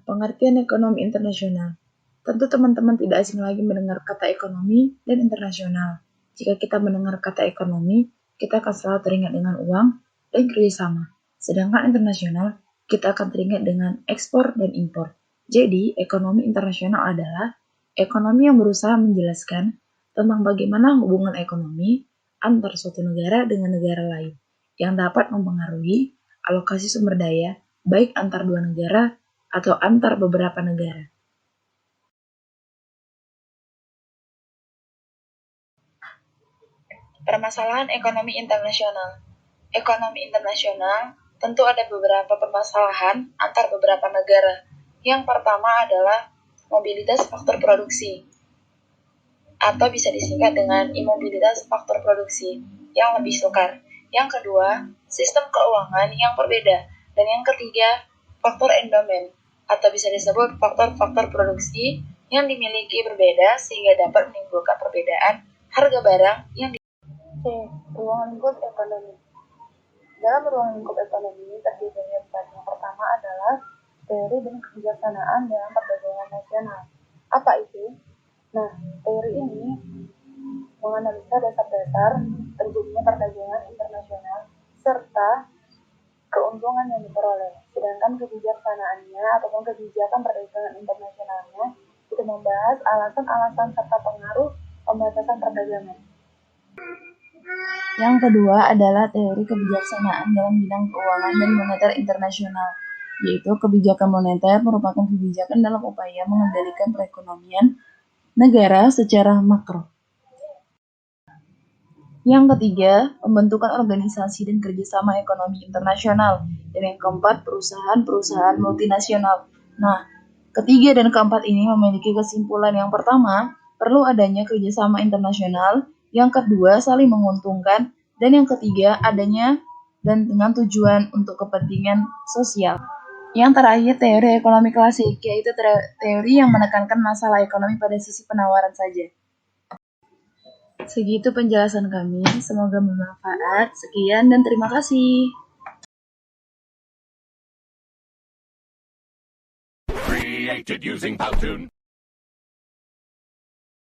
Pengertian ekonomi internasional. Tentu teman-teman tidak asing lagi mendengar kata ekonomi dan internasional. Jika kita mendengar kata ekonomi, kita akan selalu teringat dengan uang dan kerjasama. Sedangkan internasional, kita akan teringat dengan ekspor dan impor. Jadi, ekonomi internasional adalah ekonomi yang berusaha menjelaskan tentang bagaimana hubungan ekonomi antar suatu negara dengan negara lain yang dapat mempengaruhi alokasi sumber daya baik antar dua negara atau antar beberapa negara. Permasalahan ekonomi internasional. Ekonomi internasional tentu ada beberapa permasalahan antar beberapa negara. Yang pertama adalah mobilitas faktor produksi, atau bisa disingkat dengan imobilitas faktor produksi yang lebih sukar. Yang kedua, sistem keuangan yang berbeda. Dan yang ketiga, faktor endomen, atau bisa disebut faktor-faktor produksi yang dimiliki berbeda sehingga dapat menimbulkan perbedaan harga barang yang ruang lingkup ekonomi. Dalam ruang lingkup ekonomi terdiri dari empat. Yang pertama adalah teori dan kebijaksanaan dalam perdagangan nasional. Apa itu? Nah, teori ini menganalisa dasar-dasar terjadinya perdagangan internasional serta keuntungan yang diperoleh. Sedangkan kebijaksanaannya ataupun kebijakan perdagangan internasionalnya itu membahas alasan-alasan serta pengaruh pembatasan perdagangan. Yang kedua adalah teori kebijaksanaan dalam bidang keuangan dan moneter internasional, yaitu kebijakan moneter merupakan kebijakan dalam upaya mengendalikan perekonomian negara secara makro. Yang ketiga, pembentukan organisasi dan kerjasama ekonomi internasional. Dan yang keempat, perusahaan-perusahaan multinasional. Nah, ketiga dan keempat ini memiliki kesimpulan. Yang pertama, perlu adanya kerjasama internasional. Yang kedua, saling menguntungkan. Dan yang ketiga, adanya dan dengan tujuan untuk kepentingan sosial. Yang terakhir, teori ekonomi klasik, yaitu teori yang menekankan masalah ekonomi pada sisi penawaran saja. Segitu penjelasan kami, semoga bermanfaat. Sekian dan terima kasih. Created using Powtoon.